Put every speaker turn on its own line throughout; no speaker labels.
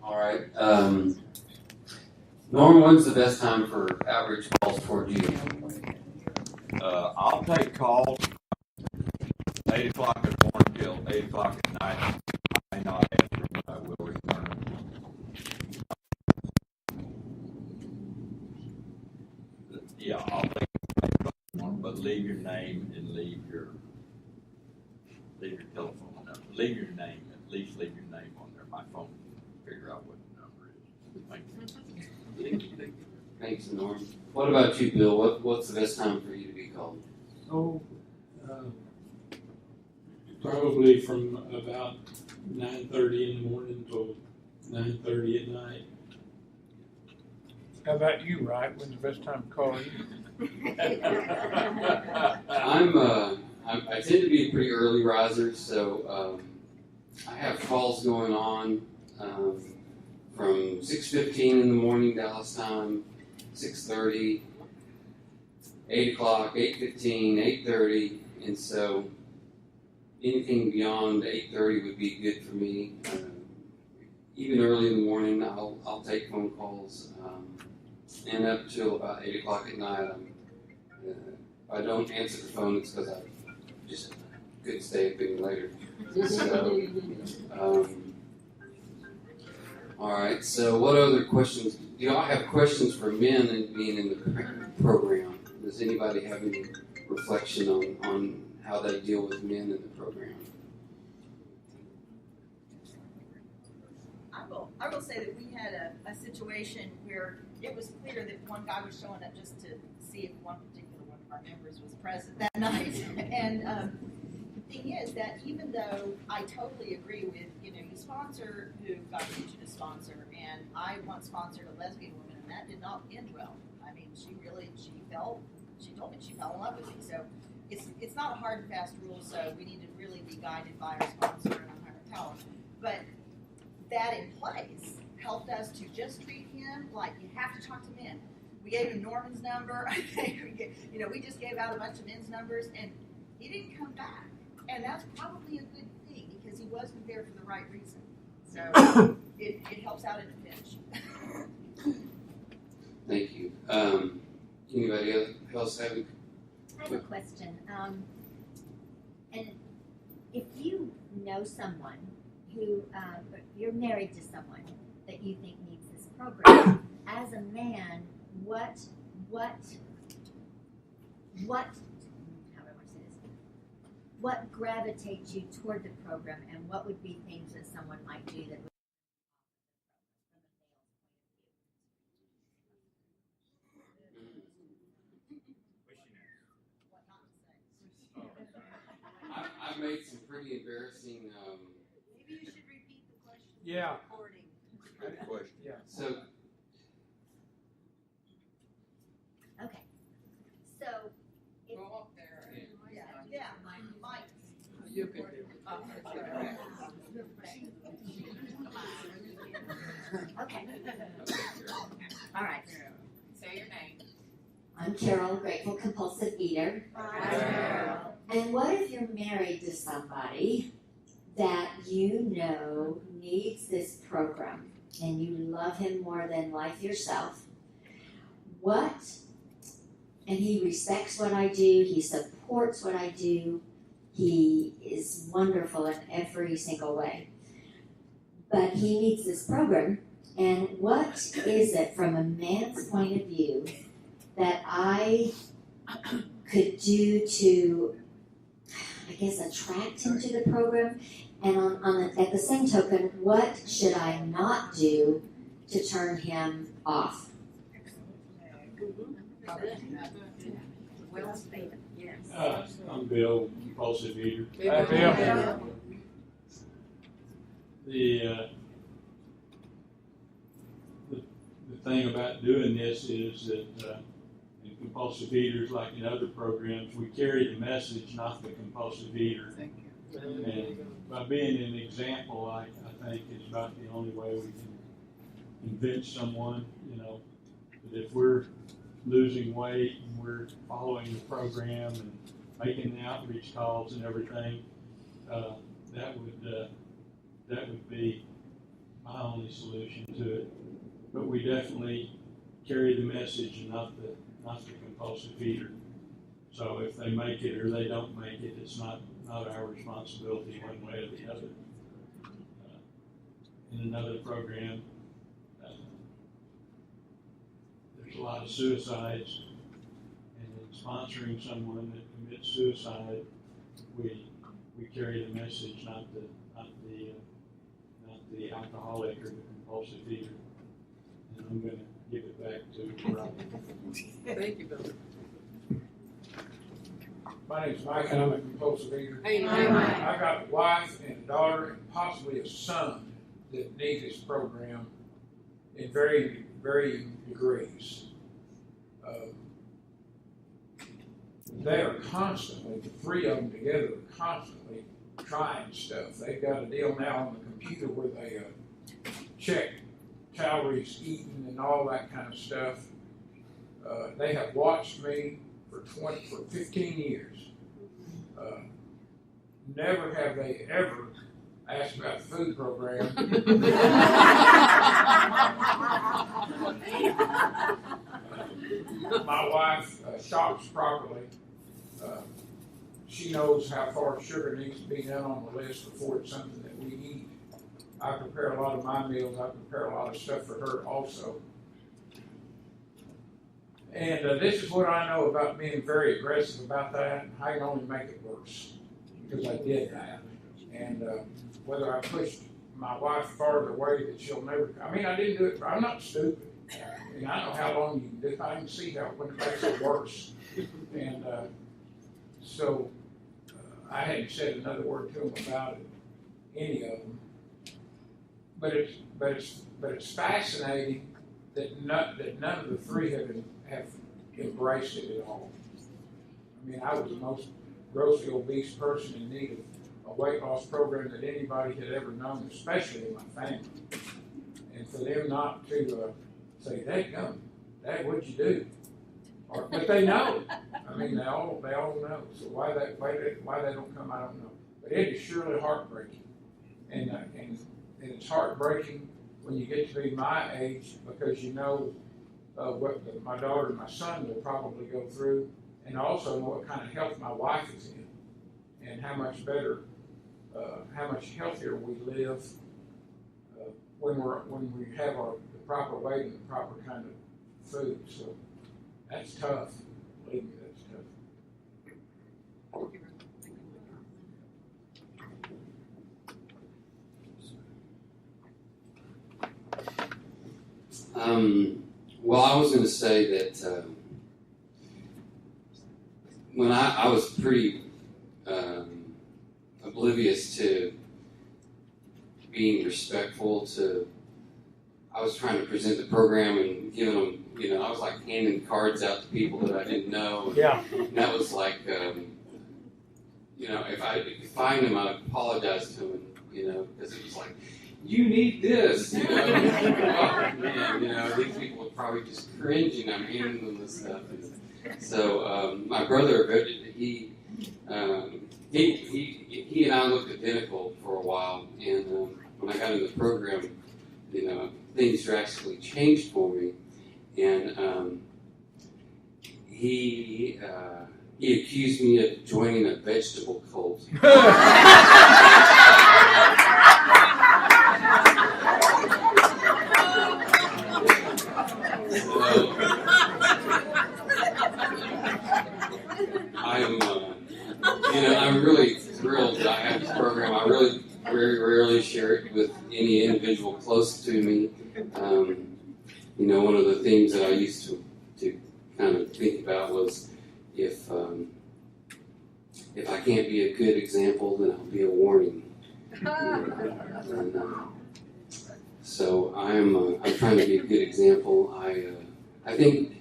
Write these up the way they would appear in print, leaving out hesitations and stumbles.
All right. Norm, when's the best time for outreach calls toward you?
I'll take calls 8 o'clock in the morning till 8 o'clock at night. I may not answer, but I will return. Yeah, I'll take one, but leave your name and leave your telephone number. Leave your name, at least leave your name on there. My phone can figure out what the number is. Thank you.
Thanks, Norm. What about you, Bill? What's the best time for you to be called?
Probably from about 9:30 in the morning till 9:30 at night.
How about you, Wright? When's the best time to call you?
I tend to be a pretty early riser, so I have calls going on from 6:15 in the morning Dallas time, 6:30, 8 o'clock, 8:15, 8:30, and so anything beyond 8:30 would be good for me. Even early in the morning, I'll take phone calls, and up till about 8 o'clock at night. If I don't answer the phone, it's because I just couldn't stay up any later. So, all right. So, what other questions? Do y'all have questions for men and being in the program? Does anybody have any reflection on how they deal with men in the program?
I will say that we had a situation where it was clear that one guy was showing up just to see if one particular one of our members was present that night. And the thing is that even though I totally agree with, you sponsor who got you to sponsor, and I once sponsored a lesbian woman, and that did not end well. I mean, she told me she fell in love with me. So it's not a hard and fast rule, so we need to really be guided by our sponsor and our higher power. But that in place helped us to just treat him like you have to talk to men. We gave him Norman's number. We just gave out a bunch of men's numbers, and he didn't come back. And that's probably a good thing because he wasn't there for the right reason. So it helps out in a pinch.
Thank you. Anybody else have a
I have a question. And if you know someone who, you're married to someone that you think needs this program, as a man, how do I want to say this? What gravitates you toward the program, and what would be things that someone might do that would
I've made some pretty embarrassing.
Maybe you should repeat the question.
Yeah.
Recording.
Good question.
Yeah.
So,
Okay. So, if,
Go up there.
Yeah. Mike.
You can do it.
okay. All right.
Say your name.
I'm Carol, grateful compulsive eater. And what if you're married to somebody that you know needs this program and you love him more than life yourself? And he respects what I do, he supports what I do, he is wonderful in every single way. But he needs this program, and what is it from a man's point of view that I could do to, I guess, attract him to the program? And at the same token, what should I not do to turn him off?
Well stated. Yes.
I'm Bill, compulsive eater.
Bill.
The thing about doing this is that in compulsive eaters, like in other programs, we carry the message, not the compulsive eater.
Thank you.
And by being an example, I think is about the only way we can convince someone, that if we're losing weight and we're following the program and making the outreach calls and everything, that would be my only solution to it. But we definitely carry the message and not the compulsive feeder. So if they make it or they don't make it, it's not our responsibility one way or the other. In another program, there's a lot of suicides, and in sponsoring someone that commits suicide, we carry the message, not the alcoholic or the compulsive feeder. And I'm going to give it back to Rob.
Thank you, Bill.
My name's Mike, and I'm a compulsive eater.
Hey,
I got a wife and a daughter and possibly a son that need this program in varying degrees. They are constantly, the three of them together are constantly trying stuff. They've got a deal now on the computer where they check calories eaten and all that kind of stuff. They have watched me for 15 years. Never have they ever asked about the food program. My wife shops properly. She knows how far sugar needs to be done on the list before it's something that we eat. I prepare a lot of my meals. I prepare a lot of stuff for her also. And this is what I know about being very aggressive about that. I can only make it worse because I did that. And whether I pushed my wife farther away that she'll never, I mean, I didn't do it, I'm not stupid. I mean, I know how long you can do it. I can see how when it makes it worse. And so I hadn't said another word to them about it, any of them. But it's fascinating that none of the three have embraced it at all. I mean, I was the most grossly obese person in need of a weight loss program that anybody had ever known, especially in my family. And for them not to say, "Dadgum, Dad, what'd you do?" But they know. I mean, they all know. So why they don't come, I don't know. But it is surely heartbreaking, and it's heartbreaking when you get to be my age because you know what my daughter and my son will probably go through, and also know what kind of health my wife is in, and how much better, how much healthier we live when we have the proper weight and the proper kind of food. So that's tough. Believe me, that's tough.
Well, I was going to say that when I was pretty oblivious to being respectful to, I was trying to present the program and giving them, I was like handing cards out to people that I didn't know.
Yeah.
And that was like, if I could find them, I'd apologize to them, because it was like, you need this, oh, man, these people are probably just cringing. I'm handing them this stuff. So my brother, he and I looked identical for a while, and when I got in the program, things drastically changed for me, and he accused me of joining a vegetable cult. I'm really thrilled that I have this program. I really very rarely share it with any individual close to me. One of the things that I used to kind of think about was if I can't be a good example, then I'll be a warning. So I'm trying to be a good example. I think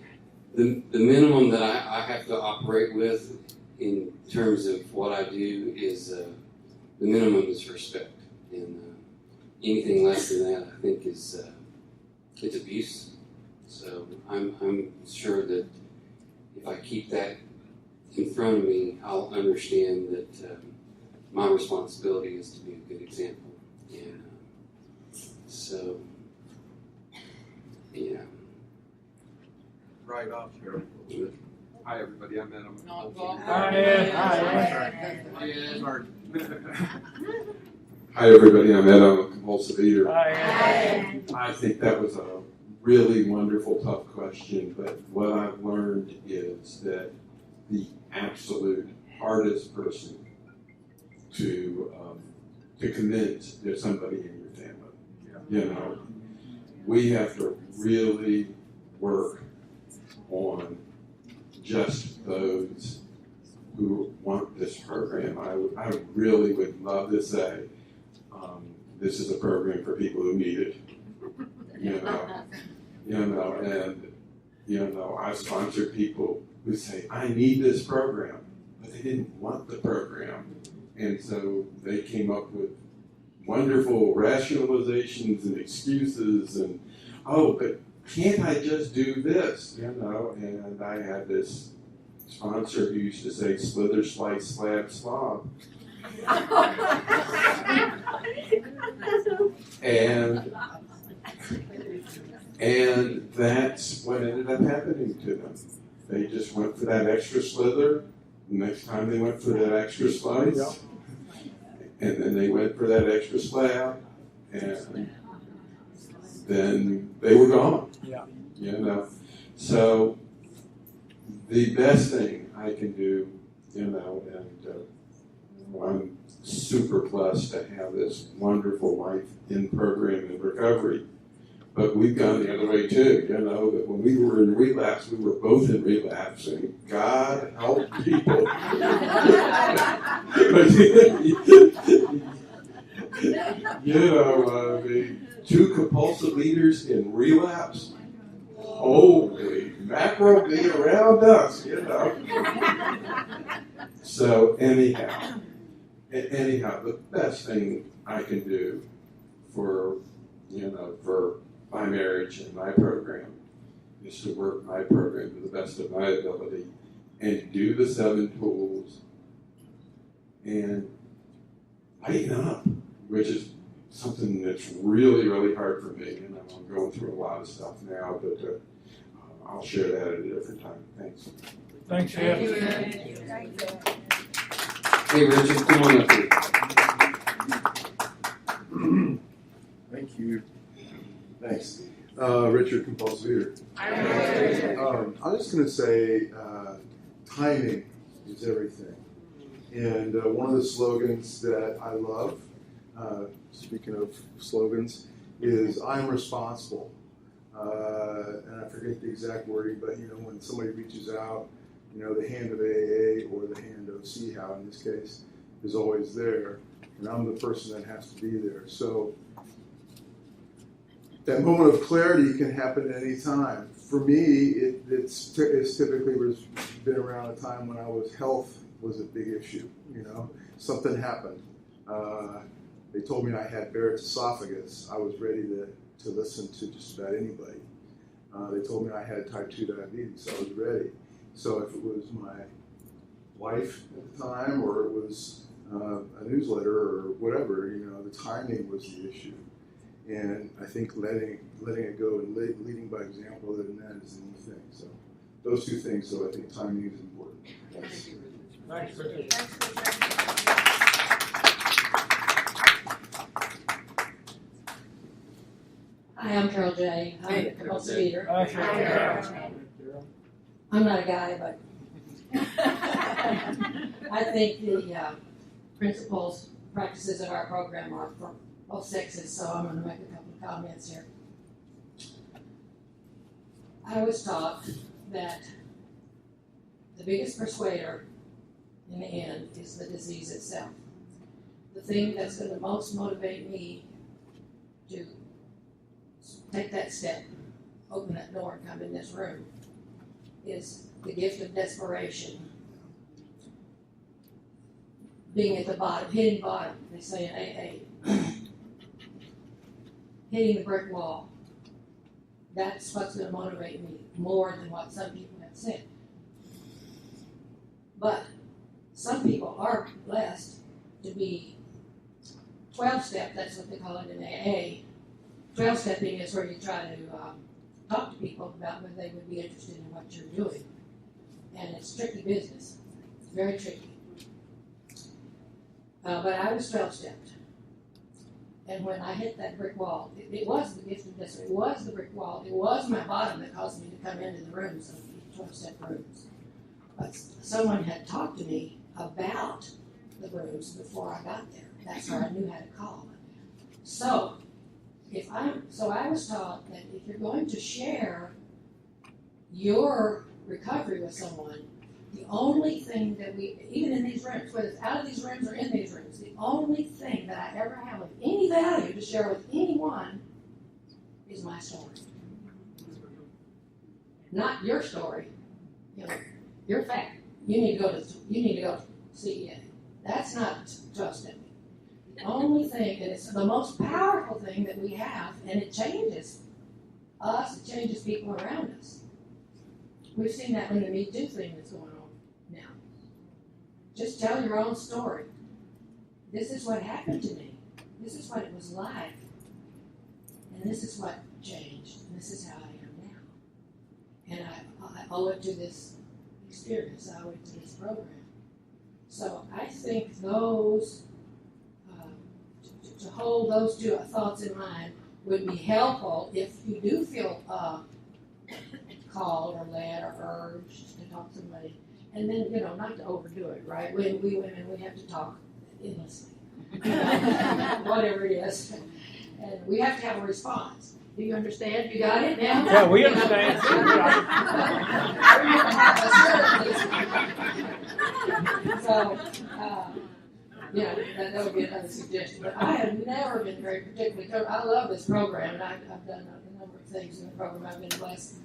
the minimum that I have to operate with in terms of what I do is the minimum is respect, and anything less than that, I think, is it's abuse. So I'm sure that if I keep that in front of me, I'll understand that my responsibility is to be a good example. And so
right off here. Hi, everybody. I'm Adam.
Hi, Ed.
Sorry. Hi, everybody. I'm Ed. I'm a compulsive eater.
Hi.
I think that was a really wonderful, tough question, but what I've learned is that the absolute hardest person to convince is somebody in your family. You know, we have to really work on just those who want this program. I really would love to say this is a program for people who need it. I've sponsored people who say, I need this program, but they didn't want the program. And so they came up with wonderful rationalizations and excuses and, oh, but can't I just do this? And I had this sponsor who used to say, slither, slice, slab, slob. And that's what ended up happening to them. They just went for that extra slither. Next time they went for that extra slice. And then they went for that extra slab. And then they were gone. So the best thing I can do, and I'm super blessed to have this wonderful wife in program in recovery. But we've gone the other way too, that when we were in relapse, we were both in relapse, and God help people. The two compulsive leaders in relapse, holy mackerel, be around us, So anyhow, the best thing I can do for my marriage and my program is to work my program to the best of my ability and do the 7 tools and lighten up, which is something that's really, really hard for me. I'm going through a lot of stuff now, but I'll share that at a different time. Thanks.
Thanks, Ed.
Hey, Richard, come on up here.
Thank you. Thanks. Richard, compulsive eater. I'm just going to say timing is everything. And one of the slogans that I love, speaking of slogans, is I'm responsible. And I forget the exact wording, but when somebody reaches out, the hand of AA or the hand of Cea-How in this case is always there, and I'm the person that has to be there. So that moment of clarity can happen at any time. For me, it's typically been around a time when health was a big issue. Something happened. They told me I had Barrett's esophagus. I was ready to listen to just about anybody. They told me I had type 2 diabetes. I was ready. So if it was my wife at the time, or it was a newsletter or whatever, the timing was the issue. And I think letting it go and leading by example, other than that, is the new thing. So those two things, I think timing is important. Thanks.
Thanks, Richard.
Hi, I'm Carol J. I'm a compulsive eater.
Hi.
I'm not a guy, but I think the principles, practices of our program are for both sexes, so I'm going to make a couple of comments here. I was taught that the biggest persuader in the end is the disease itself. The thing that's going to most motivate me to take that step, open that door and come in this room, is the gift of desperation. Being at the bottom, hitting bottom, they say in AA. Hitting the brick wall. That's what's going to motivate me more than what some people have said. But some people are blessed to be 12-step, that's what they call it in AA. 12-stepping is where you try to talk to people about whether they would be interested in what you're doing. And it's tricky business. It's very tricky. But I was 12-stepped. And when I hit that brick wall, it was the gift of destiny. It was the brick wall. It was my bottom that caused me to come into the rooms, of 12-step rooms. But someone had talked to me about the rooms before I got there. That's how I knew how to call. So I was taught that if you're going to share your recovery with someone, the only thing that we, even in these rooms, whether it's out of these rooms or in these rooms, the only thing that I ever have of any value to share with anyone is my story. Not your story. You know, your fact. You need to go to Cea-How. That's not 12-step. The only thing, and it's the most powerful thing that we have, and it changes us, it changes people around us. We've seen that in the Me Too thing that's going on now. Just tell your own story. This is what happened to me. This is what it was like. And this is what changed. And this is how I am now. And I owe it to this experience. I owe it to this program. So I think those, to hold those two thoughts in mind would be helpful if you do feel called or led or urged to talk to somebody. And then, not to overdo it, right? We women, we have to talk endlessly. Whatever it is. And we have to have a response. Do you understand? You got it now?
Yeah, we understand.
So, that would be another suggestion. But I have never been very particularly comfortable. I love this program, and I've done a number of things in the program. I've been blessed,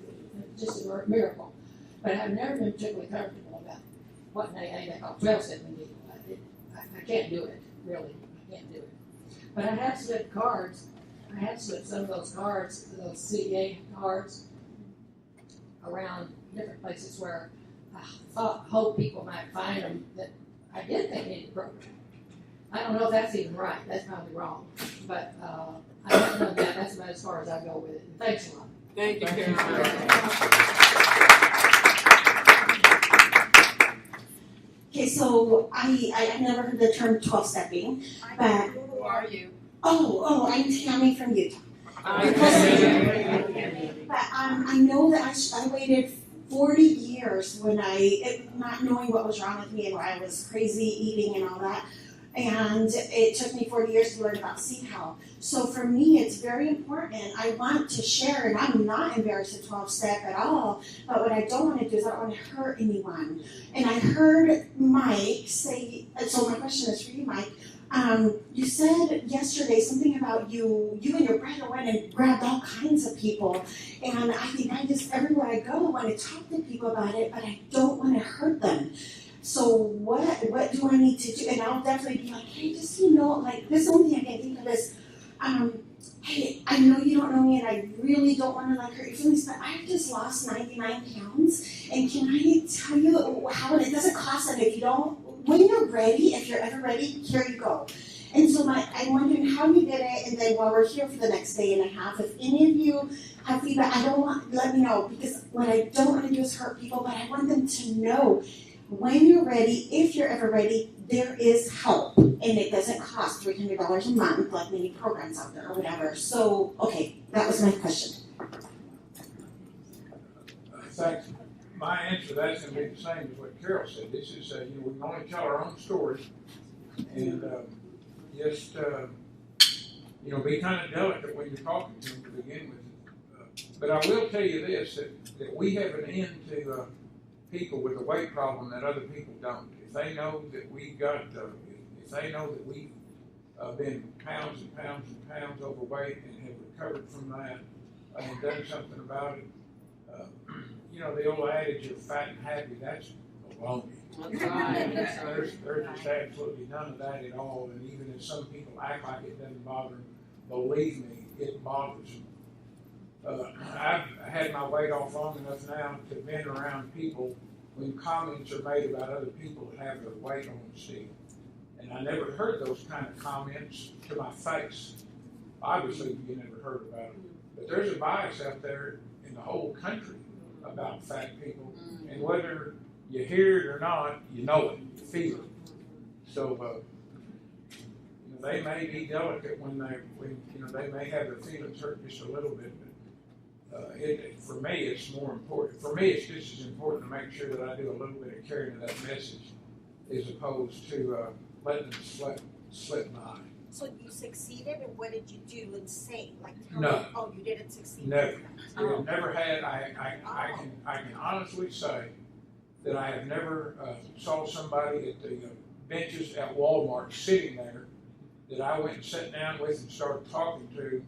just a miracle. But I've never been particularly comfortable about what an AA they call 12-step indeed. I can't do it, really. I can't do it. But I have slipped cards. I have slipped some of those cards, those Cea cards, around different places where I hope people might find them that I did think needed a program. I don't know if that's even right. That's probably wrong. But I don't know that. That's about as far as I go with it. Thanks a lot.
Thank you, Karen.
Okay, so I've never heard the term 12-stepping, but
Who are you?
I'm Tammy from Utah. But I know that I waited 40 years when not knowing what was wrong with me and why I was crazy eating and all that. And it took me 40 years to learn about Cea-How. So for me, it's very important. I want to share, and I'm not embarrassed of 12-step at all. But what I don't want to do is I don't want to hurt anyone. And I heard Mike say, so my question is for you, Mike. You said yesterday something about you and your brother went and grabbed all kinds of people. And I think everywhere I go, I want to talk to people about it, but I don't want to hurt them. So what do I need to do? And I'll definitely be like, hey, just like this only thing I can think of is, hey, I know you don't know me and I really don't want to hurt your feelings, but I've just lost 99 pounds. And can I tell you how it doesn't cost them if you don't, when you're ready, if you're ever ready, here you go. And so I'm wondering how you did it, and then while we're here for the next day and a half, if any of you have feedback, let me know, because what I don't want to do is hurt people, but I want them to know when you're ready, if you're ever ready, there is help, and it doesn't cost $300 a month like many programs out there or whatever. So, okay, that was my question.
Thanks. My answer to that's going to be the same as what Carol said. This is, we can only tell our own story, and just, be kind of delicate when you're talking to them to begin with. But I will tell you this, that we have an end to people with a weight problem that other people don't. If they know that we've been pounds and pounds and pounds overweight and have recovered from that and done something about it, the old adage of fat and happy, that's baloney.
That's right.
There's just absolutely none of that at all. And even if some people act like it doesn't bother them, believe me, it bothers them. I've had my weight off long enough now to have been around people when comments are made about other people that have their weight on still. And I never heard those kind of comments to my face. Obviously, you never heard about it. But there's a bias out there in the whole country about fat people, and whether you hear it or not, you know it, you feel it. So they may be delicate when they may have their feelings hurt just a little bit. But for me, it's more important. For me, it's just as important to make sure that I do a little bit of carrying of that message, as opposed to letting them slip by.
So you succeeded, and what did you do and say? Like, tell
No.
me, oh, you didn't succeed.
Never.
Oh.
I have never had. I can honestly say that I have never saw somebody at the benches at Walmart sitting there that I went and sat down with and started talking to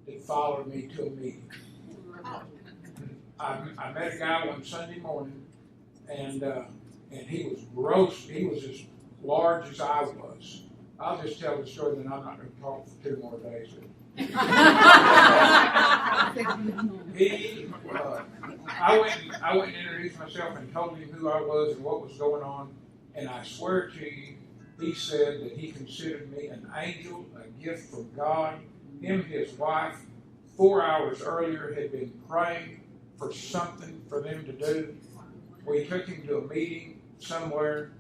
that followed me to a meeting. I met a guy one Sunday morning, and he was gross. He was as large as I was. I'll just tell the story, then I'm not going to talk for 2 more days. I went and introduced myself and told him who I was and what was going on, and I swear to you, he said that he considered me an angel, a gift from God. Him and his wife, 4 hours earlier, had been praying for something for them to do. We took him to a meeting somewhere.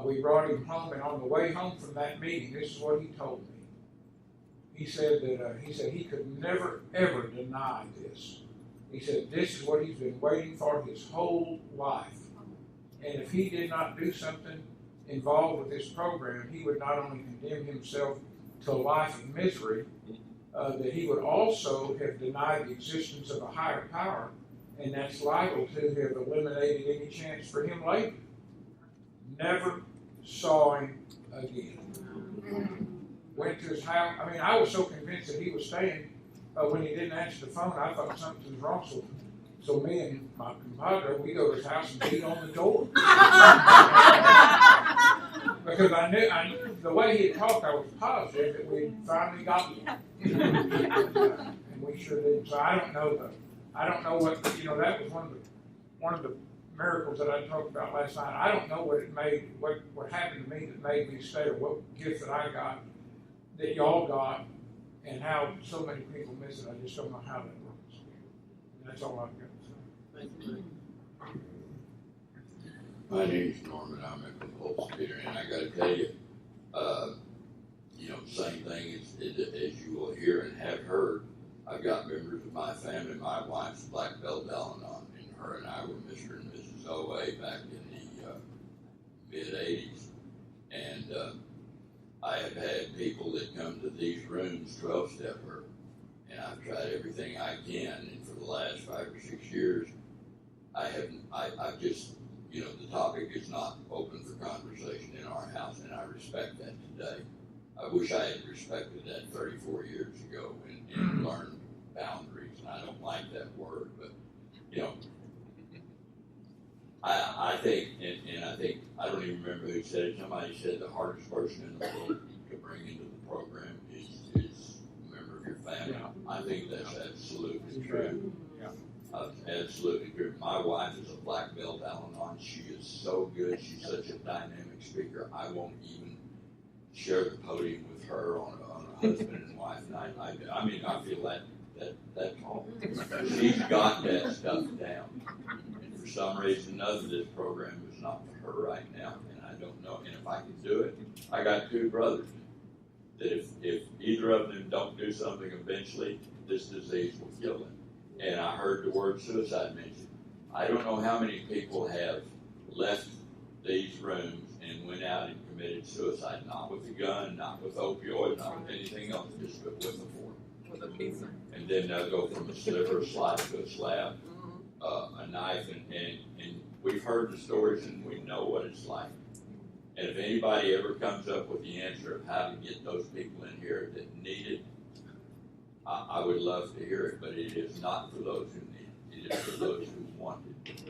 We brought him home, and on the way home from that meeting, this is what he told me. He said that he could never ever deny this. He said this is what he's been waiting for his whole life, and if he did not do something involved with this program, he would not only condemn himself to a life of misery, that he would also have denied the existence of a higher power, and that's liable to have eliminated any chance for him later. Never saw him again. Went to his house. I mean, I was so convinced that he was staying when he didn't answer the phone. I thought something was wrong. So me and my compadre, we go to his house and beat on the door. Because I knew the way he had talked, I was positive that we finally got him. And we sure did. So I don't know what, that was one of the miracles that I talked about last night. I don't know what happened to me that made me stay, or what gift that I got, that y'all got, and how so many people miss it. I just don't know how that works. And that's all I've got to say.
Thank you. My name's Norman. I'm a compulsive eater, and I got to tell you, same thing as you will hear and have heard. I've got members of my family. My wife's black belt Al-Anon, and her and I were Mr. and Mrs. OA back in the mid-'80s. And I have had people that come to these rooms 12-step her, and I've tried everything I can. And for the last 5 or 6 years, I've just, the topic is not open for conversation in our house, and I respect that today. I wish I had respected that 34 years ago and learned boundaries. And I don't like that word, but I think, and I think, I don't even remember who said it. Somebody said the hardest person in the world to bring into the program is a member of your family. Yeah. I think that's absolutely true. Yeah. Absolutely true. My wife is a black belt Al-Anon. She is so good. She's such a dynamic speaker. I won't even share the podium with her on a husband and wife night. I mean, I feel that tall. She's got that stuff down. And for some reason or another, this program is not for her right now, and I don't know. And if I can do it, I got 2 brothers that if either of them don't do something eventually, this disease will kill them. And I heard the word suicide mentioned. I don't know how many people have left these rooms and went out and committed suicide, not with a gun, not with opioids, not with anything else, just with a fork. With a pizza. And then they'll go from a sliver of slice to a slab, a knife, and we've heard the stories and we know what it's like. And if anybody ever comes up with the answer of how to get those people in here that need it, I would love to hear it, but it is not for those who need it. It is for those who want it.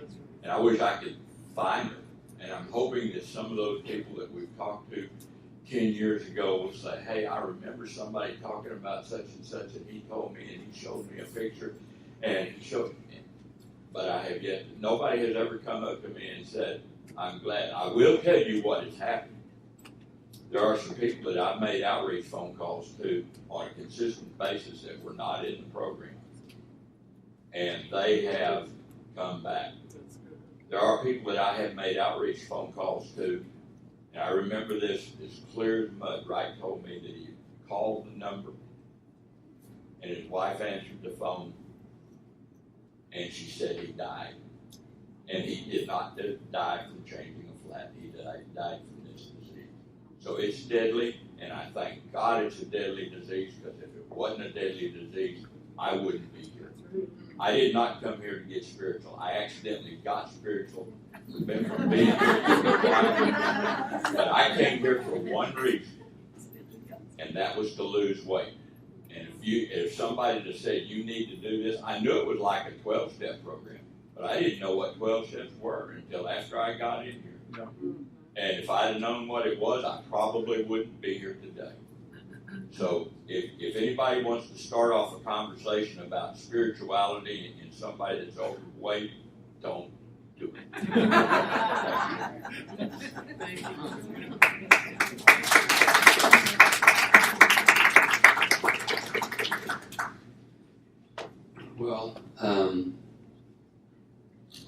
And I wish I could find them. And I'm hoping that some of those people that we've talked to 10 years ago will say, hey, I remember somebody talking about such and such, and he told me, and he showed me a picture, and he showed me. But I have yet, nobody has ever come up to me and said, I'm glad. I will tell you what has happened. There are some people that I've made outreach phone calls to on a consistent basis that were not in the program. and they have come back. There are people that I have made outreach phone calls to, and I remember this as clear as mud. Wright told me that he called the number, and his wife answered the phone, and she said he died. And he did not die from changing a flat. He died from this disease. So it's deadly, and I thank God it's a deadly disease, because if it wasn't a deadly disease, I wouldn't be here. I did not come here to get spiritual. I accidentally got spiritual from being here. But I came here for one reason, and that was to lose weight. And if somebody just said you need to do this, I knew it was like a 12-step program, but I didn't know what 12 steps were until after I got in here.
No.
And if I'd have known what it was, I probably wouldn't be here today. So if anybody wants to start off a conversation about spirituality and somebody that's overweight, don't do it.
Well, on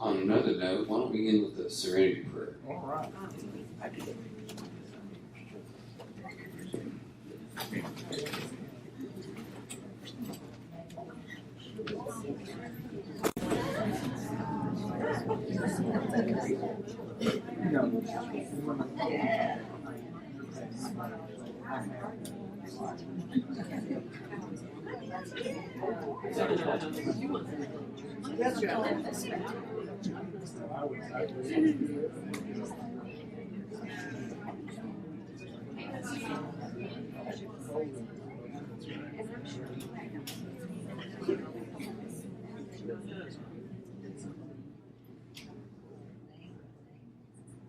another note, why don't we end with the serenity prayer?
All right.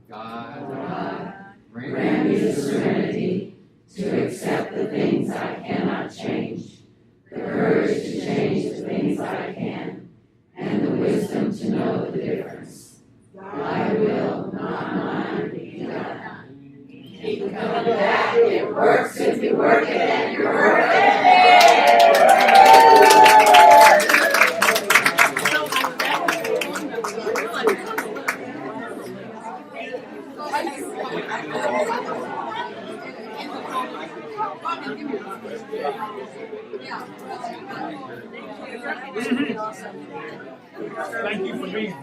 God,
grant me the serenity to accept the things I cannot change, the courage to change the things I can, and the wisdom to know the difference. Thy will, not mine, be done. Keep coming back. It works if you work it, and you're working
Thank you for being here.